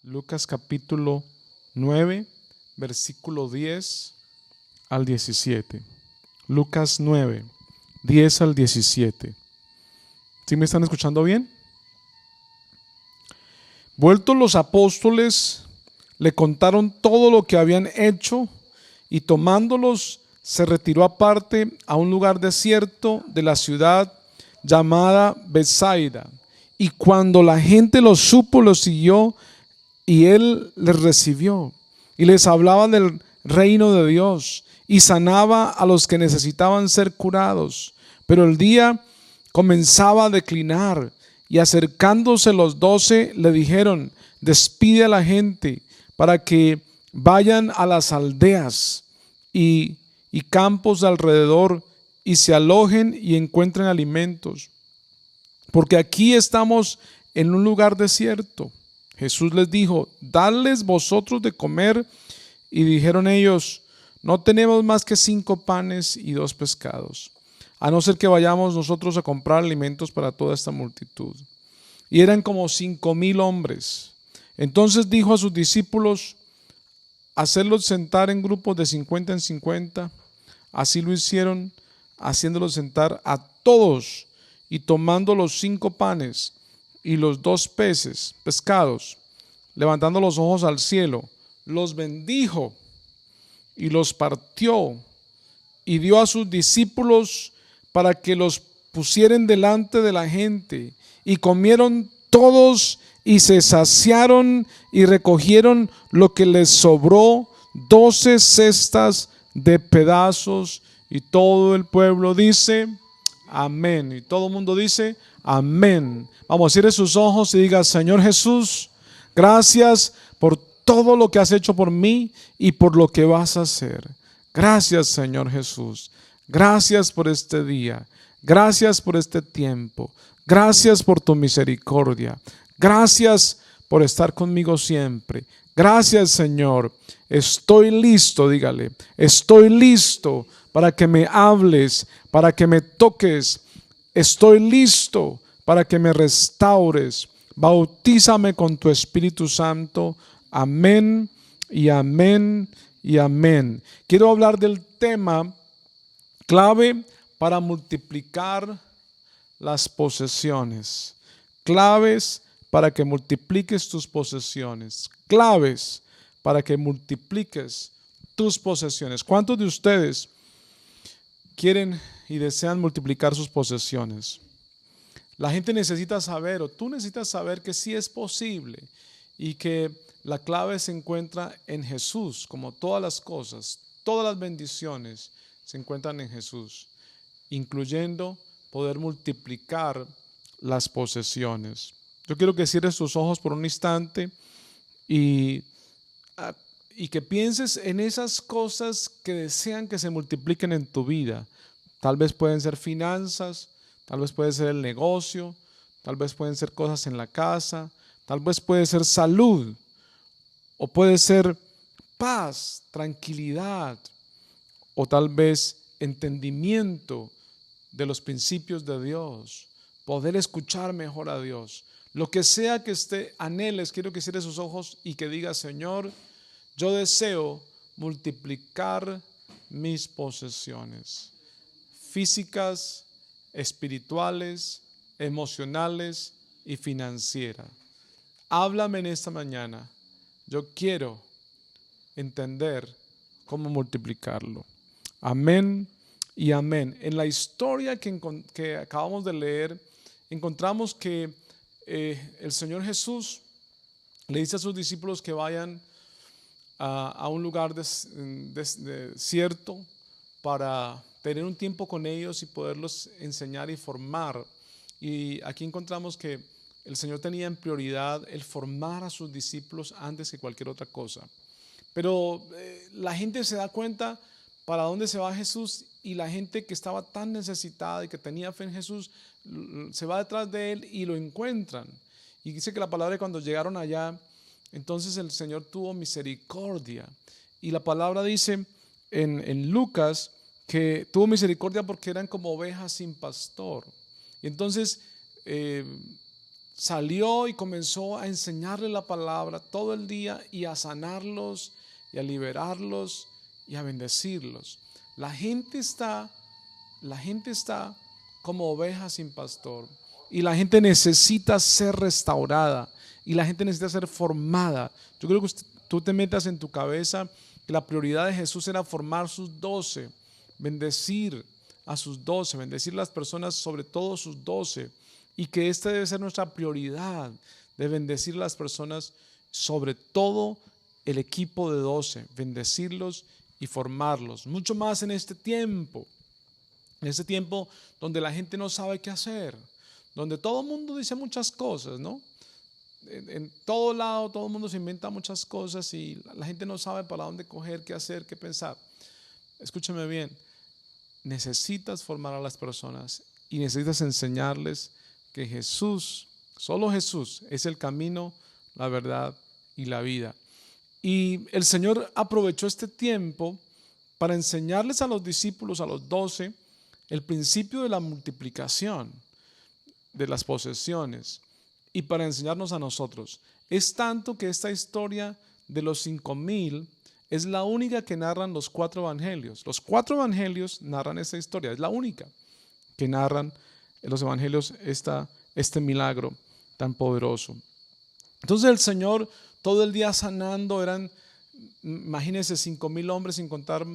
Lucas capítulo 9, versículo 10 al 17. Lucas 9, 10 al 17. ¿Sí me están escuchando bien? Vueltos los apóstoles, le contaron todo lo que habían hecho y tomándolos se retiró aparte a un lugar desierto de la ciudad llamada Betsaida. Y cuando la gente lo supo, lo siguió y él les recibió y les hablaba del reino de Dios y sanaba a los que necesitaban ser curados. Pero el día comenzaba a declinar y acercándose los 12 le dijeron: despide a la gente para que vayan a las aldeas y campos de alrededor y se alojen y encuentren alimentos, porque aquí estamos en un lugar desierto. Jesús les dijo: dadles vosotros de comer. Y dijeron ellos: no tenemos más que 5 panes y 2 pescados, a no ser que vayamos nosotros a comprar alimentos para toda esta multitud. Y eran como 5,000 hombres. Entonces dijo a sus discípulos: hacerlos sentar en grupos de 50 en 50. Así lo hicieron, haciéndolos sentar a todos, y tomando los 5 panes y los 2 pescados, levantando los ojos al cielo, los bendijo y los partió y dio a sus discípulos para que los pusieran delante de la gente. Y comieron todos y se saciaron y recogieron lo que les sobró, 12 cestas de pedazos. Y todo el pueblo dice amén. Y todo el mundo dice amén. Vamos, cierre sus ojos y diga: Señor Jesús, gracias por todo lo que has hecho por mí y por lo que vas a hacer. Gracias, Señor Jesús. Gracias por este día. Gracias por este tiempo. Gracias por tu misericordia. Gracias por estar conmigo siempre. Gracias, Señor. Estoy listo, dígale. Estoy listo para que me hables, para que me toques. Estoy listo para que me restaures. Bautízame con tu Espíritu Santo. Amén y amén y amén. Quiero hablar del tema clave para multiplicar las posesiones. Claves para que multipliques tus posesiones. Claves para que multipliques tus posesiones. ¿Cuántos de ustedes quieren y desean multiplicar sus posesiones? La gente necesita saber, o tú necesitas saber, que sí es posible y que la clave se encuentra en Jesús. Como todas las cosas, todas las bendiciones se encuentran en Jesús, incluyendo poder multiplicar las posesiones. Yo quiero que cierres tus ojos por un instante y que pienses en esas cosas que desean que se multipliquen en tu vida. Tal vez pueden ser finanzas, tal vez puede ser el negocio, tal vez pueden ser cosas en la casa, tal vez puede ser salud, o puede ser paz, tranquilidad, o tal vez entendimiento de los principios de Dios, poder escuchar mejor a Dios. Lo que sea que anheles, quiero que cierres sus ojos y que digas: Señor, yo deseo multiplicar mis posesiones físicas, espirituales, emocionales y financieras. Háblame en esta mañana. Yo quiero entender cómo multiplicarlo. Amén y amén. En la historia que acabamos de leer, encontramos que el Señor Jesús le dice a sus discípulos que vayan a un lugar desierto para tener un tiempo con ellos y poderlos enseñar y formar. Y aquí encontramos que el Señor tenía en prioridad el formar a sus discípulos antes que cualquier otra cosa. Pero la gente se da cuenta para dónde se va Jesús, y la gente que estaba tan necesitada y que tenía fe en Jesús se va detrás de él y lo encuentran. Y dice que la palabra, cuando llegaron allá, entonces el Señor tuvo misericordia. Y la palabra dice en Lucas que tuvo misericordia porque eran como ovejas sin pastor. Y entonces salió y comenzó a enseñarle la palabra todo el día y a sanarlos y a liberarlos y a bendecirlos. La gente está como ovejas sin pastor y la gente necesita ser restaurada y la gente necesita ser formada. Yo creo que tú te metas en tu cabeza que la prioridad de Jesús era formar sus 12, bendecir a sus 12, bendecir a las personas, sobre todo sus 12, y que esta debe ser nuestra prioridad, de bendecir a las personas, sobre todo el equipo de 12, bendecirlos y formarlos, mucho más en este tiempo donde la gente no sabe qué hacer, donde todo el mundo dice muchas cosas, ¿no? En todo lado, todo el mundo se inventa muchas cosas y la gente no sabe para dónde coger, qué hacer, qué pensar. Escúchame bien, necesitas formar a las personas y necesitas enseñarles que Jesús, solo Jesús, es el camino, la verdad y la vida. Y el Señor aprovechó este tiempo para enseñarles a los discípulos, a los 12, el principio de la multiplicación de las posesiones y para enseñarnos a nosotros. Es tanto que esta historia de los 5,000 es la única que narran los 4 evangelios. Los 4 evangelios narran esta historia, es la única que narran en los evangelios este milagro tan poderoso. Entonces el Señor todo el día sanando, imagínense 5,000 hombres sin contar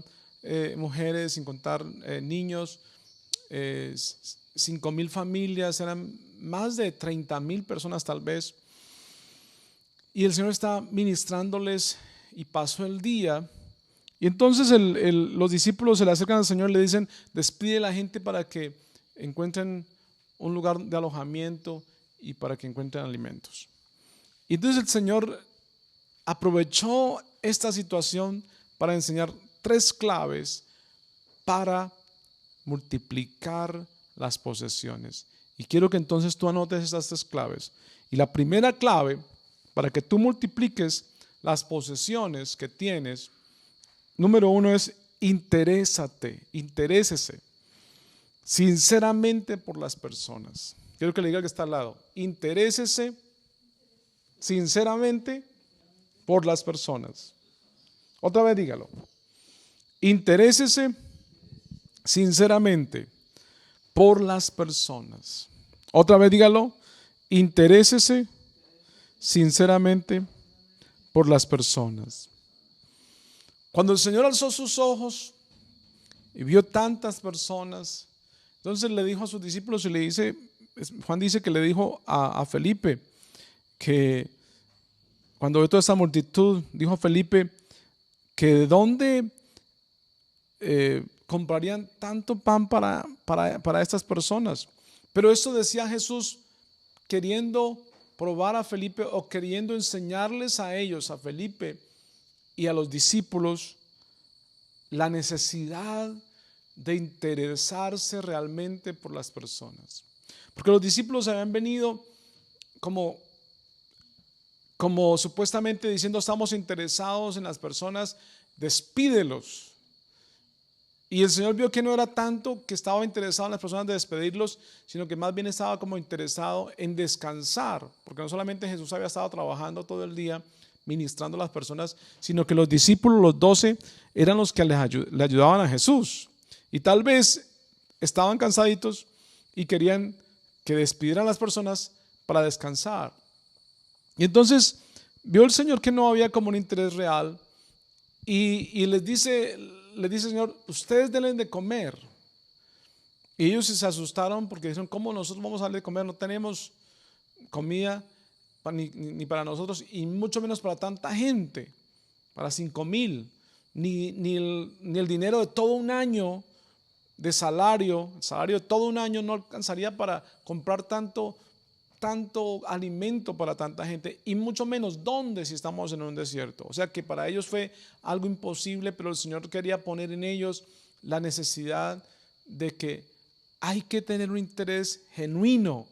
mujeres, sin contar niños, 5,000 familias, eran más de 30,000 personas tal vez. Y el Señor está ministrándoles y pasó el día. Y entonces los discípulos se le acercan al Señor y le dicen, despide a la gente para que encuentren un lugar de alojamiento y para que encuentren alimentos. Y entonces el Señor aprovechó esta situación para enseñar 3 claves para multiplicar las posesiones. Y quiero que entonces tú anotes estas 3 claves. Y la primera clave para que tú multipliques las posesiones que tienes, número 1 es interésese sinceramente por las personas. Quiero que le diga que está al lado, interésese sinceramente por las personas. Otra vez dígalo, interésese sinceramente por las personas. Otra vez dígalo, interésese sinceramente por las personas. Cuando el Señor alzó sus ojos y vio tantas personas, entonces le dijo a sus discípulos y le dice, Juan dice que le dijo a Felipe, que cuando ve toda esa multitud, dijo a Felipe que de dónde comprarían tanto pan para estas personas. Pero esto decía Jesús queriendo probar a Felipe o queriendo enseñarles a ellos, a Felipe y a los discípulos, la necesidad de interesarse realmente por las personas. Porque los discípulos habían venido como supuestamente diciendo estamos interesados en las personas, despídelos. Y el Señor vio que no era tanto que estaba interesado en las personas de despedirlos, sino que más bien estaba como interesado en descansar, porque no solamente Jesús había estado trabajando todo el día ministrando a las personas, sino que los discípulos, los 12, eran los que le ayudaban a Jesús. Y tal vez estaban cansaditos y querían que despidieran a las personas para descansar. Y entonces vio el Señor que no había como un interés real y les dice, Señor, ustedes denles de comer. Y ellos se asustaron porque dijeron, ¿cómo nosotros vamos a darle de comer? No tenemos comida ni para nosotros y mucho menos para tanta gente, para 5,000, ni el dinero de todo un año de salario, el salario de todo un año no alcanzaría para comprar tanto alimento para tanta gente y mucho menos dónde si estamos en un desierto. O sea que para ellos fue algo imposible, pero el Señor quería poner en ellos la necesidad de que hay que tener un interés genuino,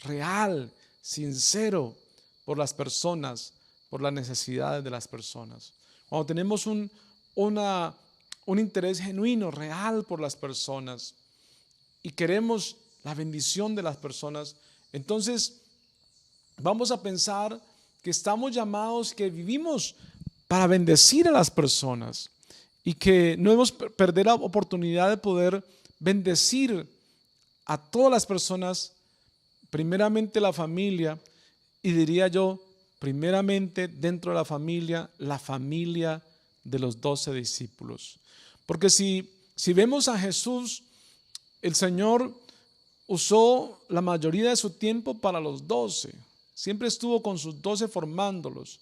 real, sincero por las personas, por las necesidades de las personas. Cuando tenemos un interés genuino, real por las personas y queremos la bendición de las personas, entonces vamos a pensar que estamos llamados, que vivimos para bendecir a las personas y que no debemos perder la oportunidad de poder bendecir a todas las personas, primeramente la familia, y diría yo, primeramente dentro de la familia de los 12 discípulos. Porque si vemos a Jesús, el Señor usó la mayoría de su tiempo para los 12. Siempre estuvo con sus 12 formándolos.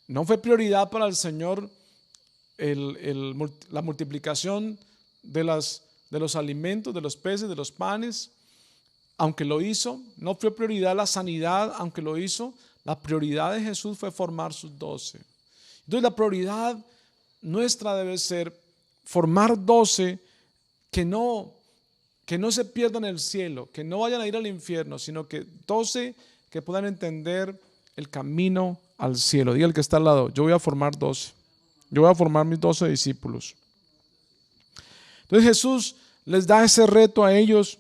No fue prioridad para el Señor la multiplicación de los alimentos, de los peces, de los panes, aunque lo hizo. No fue prioridad la sanidad, aunque lo hizo. La prioridad de Jesús fue formar sus 12. Entonces la prioridad nuestra debe ser formar 12 que no se pierdan el cielo, que no vayan a ir al infierno, sino que 12 que puedan entender el camino al cielo. Diga el que está al lado, yo voy a formar 12. Yo voy a formar mis 12 discípulos. Entonces Jesús les da ese reto a ellos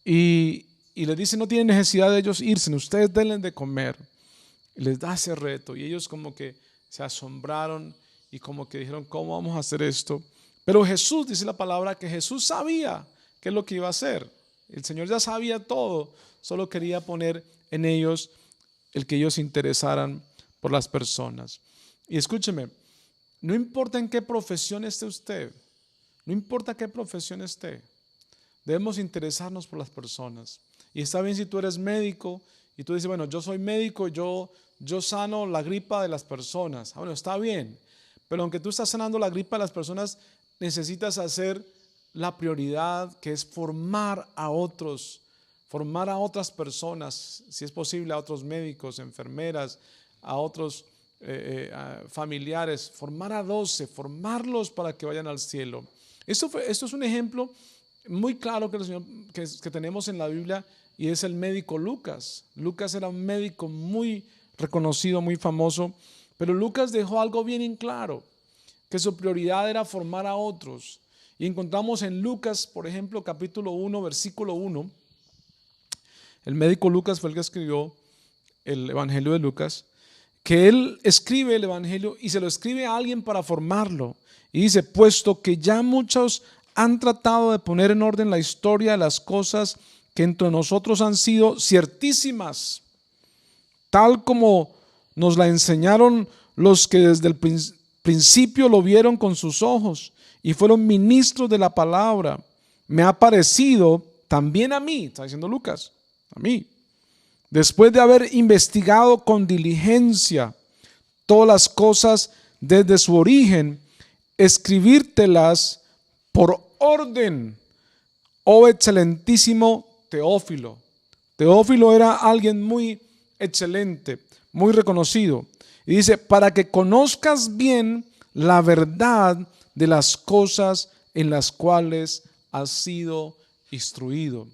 y les dice, no tienen necesidad de ellos irse, ustedes denles de comer. Y les da ese reto y ellos como que se asombraron y como que dijeron, ¿cómo vamos a hacer esto? Pero Jesús, dice la palabra, que Jesús sabía qué es lo que iba a hacer. El Señor ya sabía todo, solo quería poner en ellos el que ellos se interesaran por las personas. Y escúcheme, no importa en qué profesión esté usted, no importa qué profesión esté, debemos interesarnos por las personas. Y está bien si tú eres médico y tú dices, bueno, yo soy médico, yo sano la gripa de las personas. Bueno, está bien, pero aunque tú estás sanando la gripa de las personas, necesitas hacer la prioridad, que es formar a otros, formar a otras personas, si es posible a otros médicos, enfermeras, a otros familiares, formar a 12, formarlos para que vayan al cielo. Esto es un ejemplo muy claro que tenemos en la Biblia y es el médico Lucas. Lucas era un médico muy reconocido, muy famoso, pero Lucas dejó algo bien en claro, que su prioridad era formar a otros. Y encontramos en Lucas, por ejemplo, capítulo 1, versículo 1, el médico Lucas fue el que escribió el Evangelio de Lucas, que él escribe el Evangelio y se lo escribe a alguien para formarlo. Y dice, puesto que ya muchos han tratado de poner en orden la historia de las cosas que entre nosotros han sido ciertísimas, tal como nos la enseñaron los que desde el principio lo vieron con sus ojos y fueron ministros de la palabra, me ha parecido también a mí, está diciendo Lucas, a mí, después de haber investigado con diligencia todas las cosas desde su origen, escribírtelas por orden, oh excelentísimo Teófilo. Teófilo era alguien muy excelente, muy reconocido. Y dice, para que conozcas bien la verdad de las cosas en las cuales has sido instruido.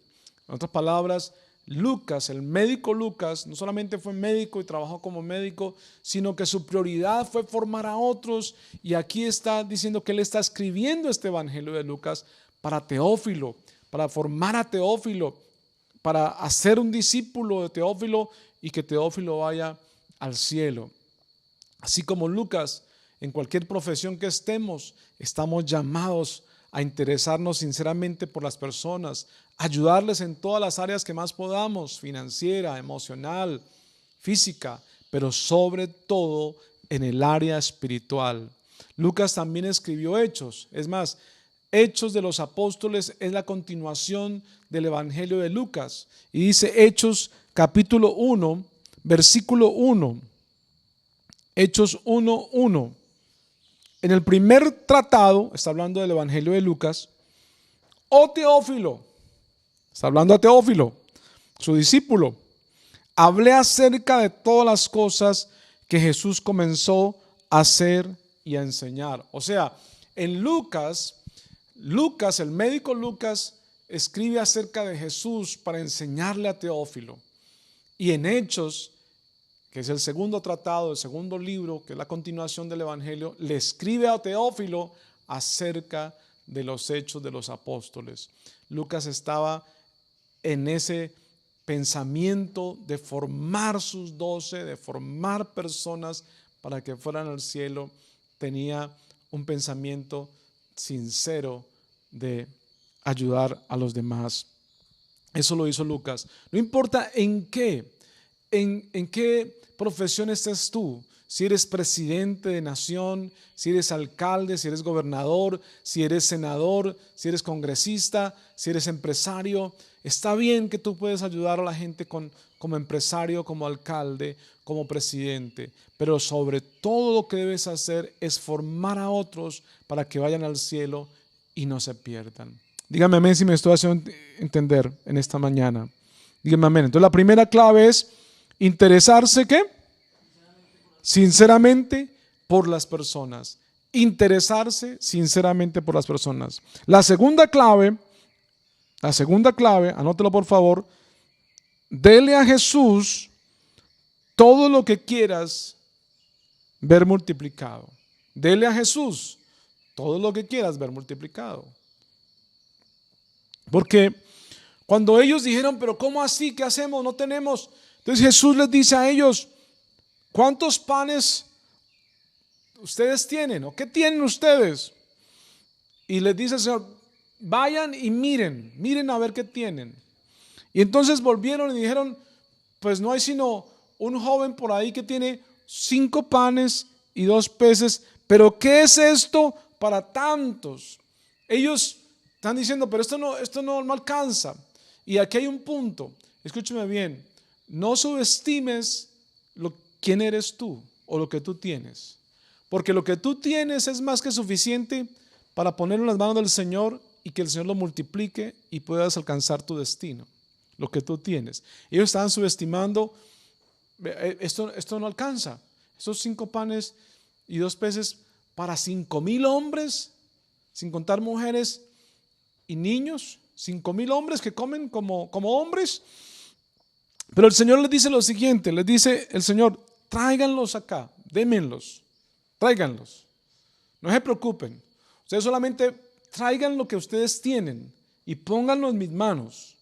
En otras palabras, Lucas, el médico Lucas, no solamente fue médico y trabajó como médico, sino que su prioridad fue formar a otros. Y aquí está diciendo que él está escribiendo este Evangelio de Lucas para Teófilo, para formar a Teófilo, para hacer un discípulo de Teófilo y que Teófilo vaya al cielo. Así como Lucas, en cualquier profesión que estemos, estamos llamados a interesarnos sinceramente por las personas, ayudarles en todas las áreas que más podamos, financiera, emocional, física, pero sobre todo en el área espiritual. Lucas también escribió Hechos, es más, Hechos de los Apóstoles es la continuación del Evangelio de Lucas y dice Hechos capítulo 1, versículo 1, Hechos 1:1. En el primer tratado, está hablando del Evangelio de Lucas, oh Teófilo, está hablando a Teófilo, su discípulo, hablé acerca de todas las cosas que Jesús comenzó a hacer y a enseñar. O sea, en Lucas, el médico Lucas, escribe acerca de Jesús para enseñarle a Teófilo. Y en Hechos, que es el segundo tratado, el segundo libro, que es la continuación del Evangelio, le escribe a Teófilo acerca de los hechos de los apóstoles. Lucas estaba en ese pensamiento de formar sus 12, de formar personas para que fueran al cielo, tenía un pensamiento sincero de ayudar a los demás. Eso lo hizo Lucas. No importa en qué profesión estés tú, si eres presidente de nación, si eres alcalde, si eres gobernador, si eres senador, si eres congresista, si eres empresario. Está bien que tú puedes ayudar a la gente como empresario, como alcalde, como presidente, pero sobre todo lo que debes hacer es formar a otros para que vayan al cielo y no se pierdan. Dígame amén si me estoy haciendo entender en esta mañana. Dígame amén. Entonces la primera clave es interesarse, ¿qué? Sinceramente por las personas. Interesarse sinceramente por las personas. La segunda clave, anótelo por favor, dele a Jesús todo lo que quieras ver multiplicado. Dele a Jesús todo lo que quieras ver multiplicado. Porque cuando ellos dijeron, pero ¿cómo así? ¿Qué hacemos? No tenemos. Entonces Jesús les dice a ellos, ¿cuántos panes ustedes tienen? ¿O qué tienen ustedes? Y les dice el Señor, vayan y miren a ver qué tienen. Y entonces volvieron y dijeron, pues no hay sino un joven por ahí que tiene 5 panes y 2 peces, pero ¿qué es esto para tantos? Ellos están diciendo, pero esto no alcanza. Y aquí hay un punto, escúcheme bien, no subestimes quién eres tú o lo que tú tienes, porque lo que tú tienes es más que suficiente para ponerlo en las manos del Señor y que el Señor lo multiplique y puedas alcanzar tu destino, lo que tú tienes. Ellos estaban subestimando, esto no alcanza, esos 5 panes y 2 peces para 5,000 hombres, sin contar mujeres y niños, 5,000 hombres que comen como hombres. Pero el Señor les dice lo siguiente, les dice el Señor, tráiganlos acá, démenlos, tráiganlos, no se preocupen, ustedes solamente traigan lo que ustedes tienen y pónganlo en mis manos.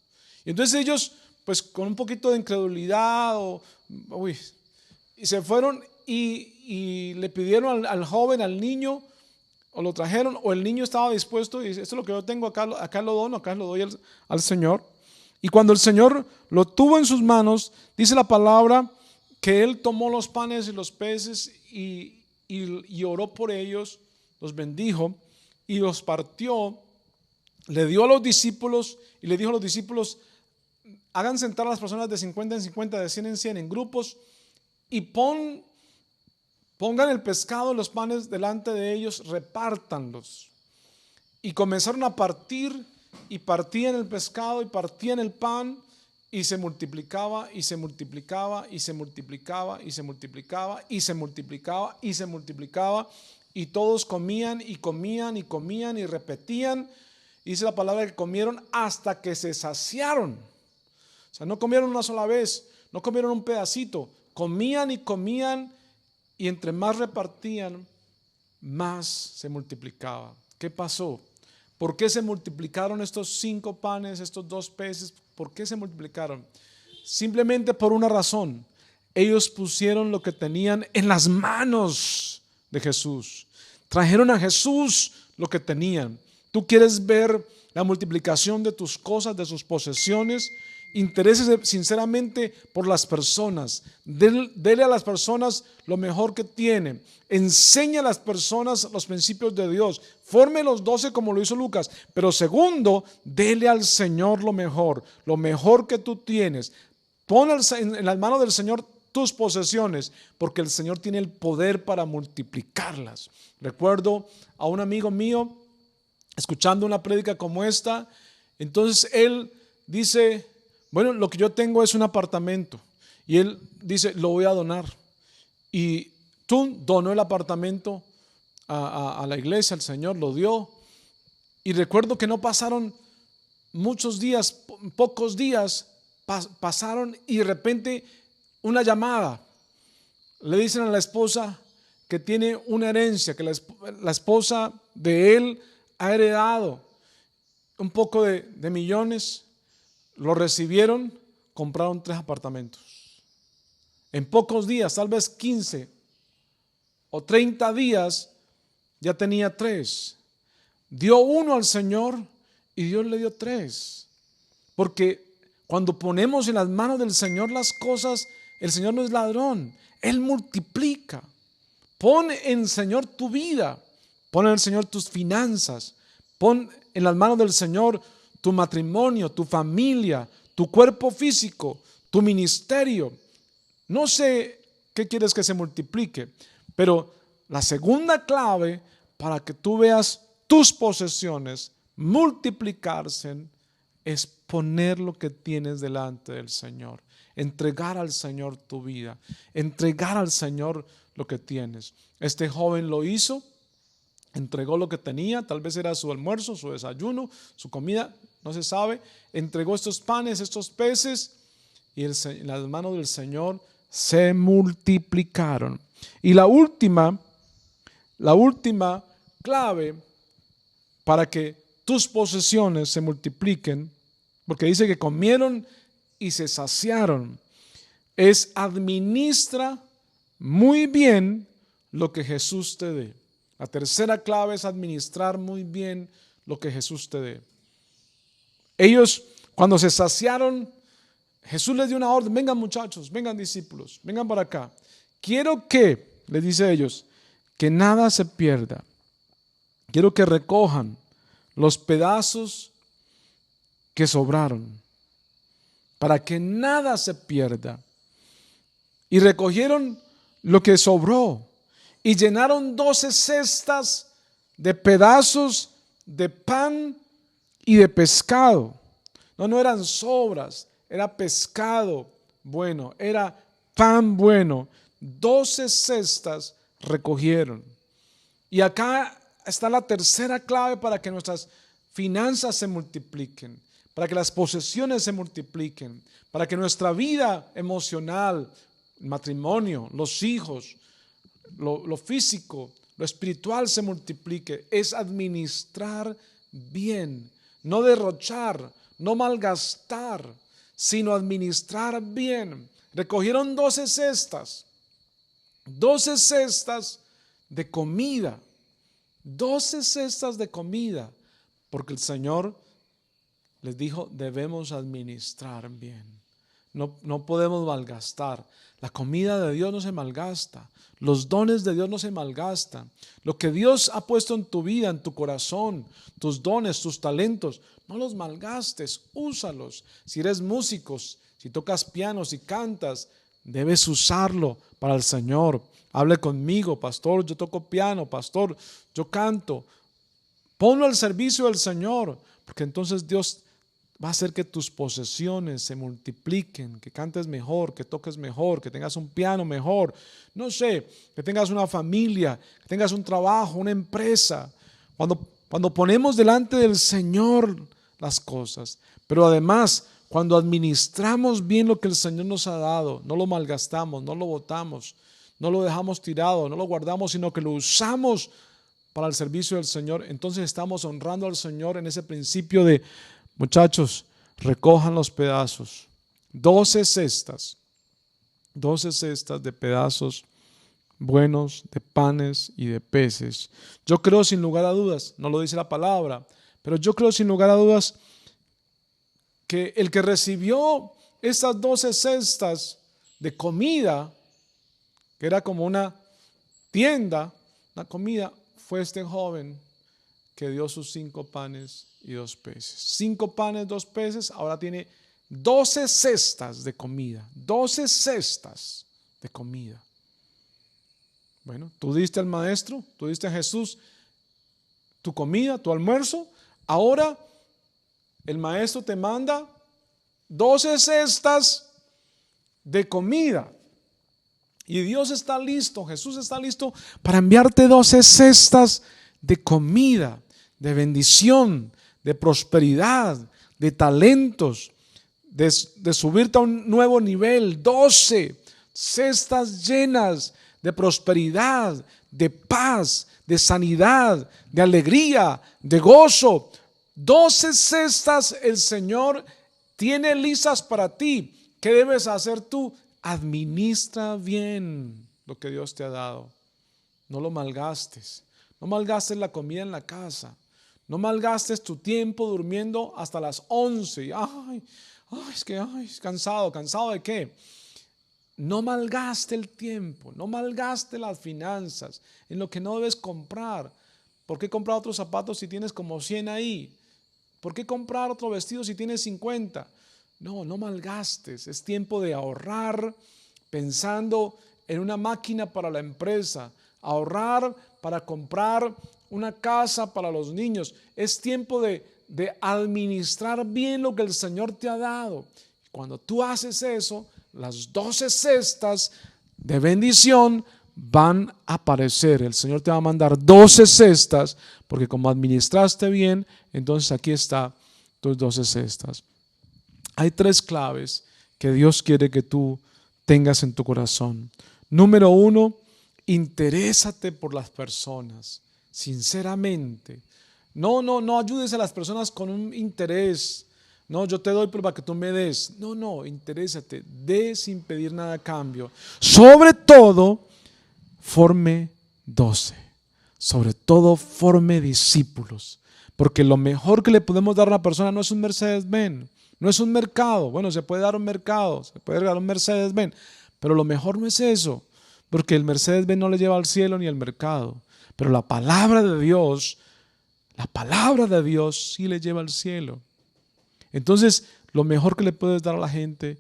Y entonces ellos, pues con un poquito de incredulidad, y se fueron y le pidieron al joven, al niño, o lo trajeron, o el niño estaba dispuesto y dice, esto es lo que yo tengo, acá lo dono, acá lo doy al Señor. Y cuando el Señor lo tuvo en sus manos, dice la palabra que Él tomó los panes y los peces y oró por ellos, los bendijo y los partió, le dio a los discípulos y le dijo a los discípulos, hagan sentar a las personas de 50 en 50, de 100 en 100 en grupos y pongan el pescado y los panes delante de ellos, repártanlos. Y comenzaron a partir y partían el pescado y partían el pan y se multiplicaba y se multiplicaba y se multiplicaba y se multiplicaba y se multiplicaba y se multiplicaba y todos comían y comían y comían y repetían. Dice la palabra que comieron hasta que se saciaron. O sea, no comieron una sola vez, no comieron un pedacito, comían y comían. Y entre más repartían, más se multiplicaba. ¿Qué pasó? ¿Por qué se multiplicaron estos 5 panes, estos 2 peces? ¿Por qué se multiplicaron? Simplemente por una razón. Ellos pusieron lo que tenían en las manos de Jesús. Trajeron a Jesús lo que tenían. ¿Tú quieres ver la multiplicación de tus cosas, de sus posesiones? Interésese sinceramente por las personas. Dele a las personas lo mejor que tienen. Enseñe a las personas los principios de Dios. Forme los 12 como lo hizo Lucas. Pero segundo, dele al Señor lo mejor que tú tienes. Pon en las manos del Señor tus posesiones, porque el Señor tiene el poder para multiplicarlas. Recuerdo a un amigo mío escuchando una prédica como esta. Entonces él dice, bueno, lo que yo tengo es un apartamento. Y él dice, lo voy a donar. Y tú donó el apartamento a la iglesia, el Señor lo dio. Y recuerdo que no pasaron muchos días, pocos días pasaron y de repente una llamada. Le dicen a la esposa que tiene una herencia, que la esposa de él ha heredado un poco de millones. Lo recibieron compraron 3 apartamentos. En pocos días, tal vez 15 o 30 días, ya tenía 3. Dio 1 al Señor y Dios le dio 3. Porque cuando ponemos en las manos del Señor las cosas, el Señor no es ladrón, Él multiplica. Pon en el Señor tu vida, pon en el Señor tus finanzas, pon en las manos del Señor tu matrimonio, tu familia, tu cuerpo físico, tu ministerio. No sé qué quieres que se multiplique, pero la segunda clave para que tú veas tus posesiones multiplicarse es poner lo que tienes delante del Señor, entregar al Señor tu vida, entregar al Señor lo que tienes. Este joven lo hizo, entregó lo que tenía, tal vez era su almuerzo, su desayuno, su comida, no se sabe. Entregó estos panes, estos peces, y en las manos del Señor se multiplicaron. Y la última clave para que tus posesiones se multipliquen, porque dice que comieron y se saciaron, es administra muy bien lo que Jesús te dé. La tercera clave es administrar muy bien lo que Jesús te dé. Ellos, cuando se saciaron, Jesús les dio una orden: vengan muchachos, vengan discípulos, vengan para acá. Quiero que, les dice a ellos, que nada se pierda. Quiero que recojan los pedazos que sobraron, para que nada se pierda. Y recogieron lo que sobró y llenaron 12 cestas de pedazos de pan y de pescado. No eran sobras, era pescado bueno, era pan bueno. 12 cestas recogieron. Y acá está la tercera clave para que nuestras finanzas se multipliquen, para que las posesiones se multipliquen, para que nuestra vida emocional, el matrimonio, los hijos, lo físico, lo espiritual se multiplique. Es administrar bien, no derrochar, no malgastar, sino administrar bien. Recogieron 12 cestas de comida, 12 cestas de comida, porque el Señor les dijo: debemos administrar bien. No podemos malgastar. La comida de Dios no se malgasta. Los dones de Dios no se malgastan. Lo que Dios ha puesto en tu vida, en tu corazón, tus dones, tus talentos, no los malgastes, úsalos. Si eres músico, si tocas piano, si cantas, debes usarlo para el Señor. Hable conmigo: pastor, yo toco piano, pastor, yo canto. Ponlo al servicio del Señor, porque entonces Dios va a hacer que tus posesiones se multipliquen, que cantes mejor, que toques mejor, que tengas un piano mejor, no sé, que tengas una familia, que tengas un trabajo, una empresa. Cuando ponemos delante del Señor las cosas, pero además cuando administramos bien lo que el Señor nos ha dado, no lo malgastamos, no lo botamos, no lo dejamos tirado, no lo guardamos, sino que lo usamos para el servicio del Señor, entonces estamos honrando al Señor en ese principio de: muchachos, recojan los pedazos. 12 cestas de pedazos buenos, de panes y de peces. Yo creo sin lugar a dudas, no lo dice la palabra, pero yo creo sin lugar a dudas que el que recibió estas 12 cestas de comida, que era como una tienda, una comida, fue este joven que dio sus 5 panes y 2 peces. 5 panes, 2 peces, ahora tiene 12 cestas de comida. 12 cestas de comida. Bueno, tú diste al Maestro, tú diste a Jesús tu comida, tu almuerzo. Ahora el Maestro te manda 12 cestas de comida. Y Dios está listo, Jesús está listo para enviarte 12 cestas de comida, de bendición, de prosperidad, de talentos, de subirte a un nuevo nivel. 12 cestas llenas de prosperidad, de paz, de sanidad, de alegría, de gozo. 12 cestas el Señor tiene listas para ti. ¿Qué debes hacer tú? Administra bien lo que Dios te ha dado. No lo malgastes. No malgastes la comida en la casa. No malgastes tu tiempo durmiendo hasta las 11. Es que cansado. ¿Cansado de qué? No malgaste el tiempo, no malgaste las finanzas en lo que no debes comprar. ¿Por qué comprar otros zapatos si tienes como 100 ahí? ¿Por qué comprar otro vestido si tienes 50? No malgastes. Es tiempo de ahorrar pensando en una máquina para la empresa, ahorrar para comprar una casa para los niños. Es tiempo de administrar bien lo que el Señor te ha dado. Cuando tú haces eso, las 12 cestas de bendición van a aparecer. El Señor te va a mandar 12 cestas, porque como administraste bien, entonces aquí está tus 12 cestas. Hay 3 claves que Dios quiere que tú tengas en tu corazón. Número 1, interésate por las personas, sinceramente. No ayudes a las personas con un interés. No, yo te doy para que tú me des. No, interésate, dé sin pedir nada a cambio. Sobre todo, forme 12. Sobre todo, forme discípulos. Porque lo mejor que le podemos dar a una persona no es un Mercedes-Benz, no es un mercado. Bueno, se puede dar un mercado, se puede dar un Mercedes-Benz, pero lo mejor no es eso, porque el Mercedes-Benz no le lleva al cielo ni al mercado. Pero la palabra de Dios sí le lleva al cielo. Entonces, lo mejor que le puedes dar a la gente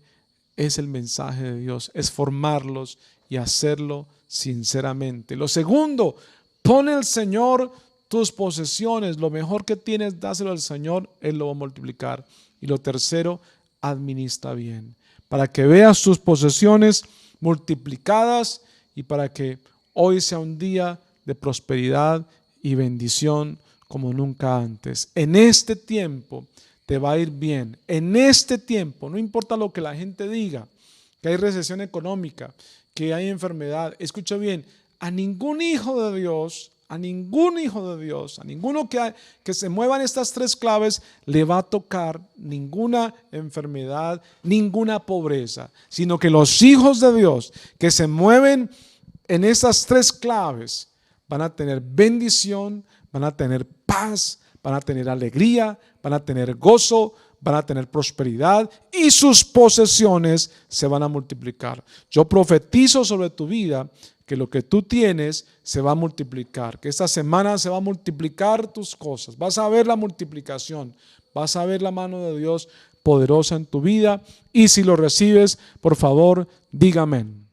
es el mensaje de Dios, es formarlos y hacerlo sinceramente. Lo segundo, pone al Señor tus posesiones. Lo mejor que tienes, dáselo al Señor, Él lo va a multiplicar. Y lo tercero, administra bien, para que veas tus posesiones multiplicadas y para que hoy sea un día de prosperidad y bendición como nunca antes. En este tiempo te va a ir bien. En este tiempo, no importa lo que la gente diga, que hay recesión económica, que hay enfermedad. Escucha bien, a ningún hijo de Dios, a ninguno que se mueva en estas 3 claves, le va a tocar ninguna enfermedad, ninguna pobreza, sino que los hijos de Dios que se mueven en estas 3 claves van a tener bendición, van a tener paz, van a tener alegría, van a tener gozo, van a tener prosperidad y sus posesiones se van a multiplicar. Yo profetizo sobre tu vida que lo que tú tienes se va a multiplicar, que esta semana se va a multiplicar tus cosas. Vas a ver la multiplicación, vas a ver la mano de Dios poderosa en tu vida y si lo recibes, por favor, diga amén.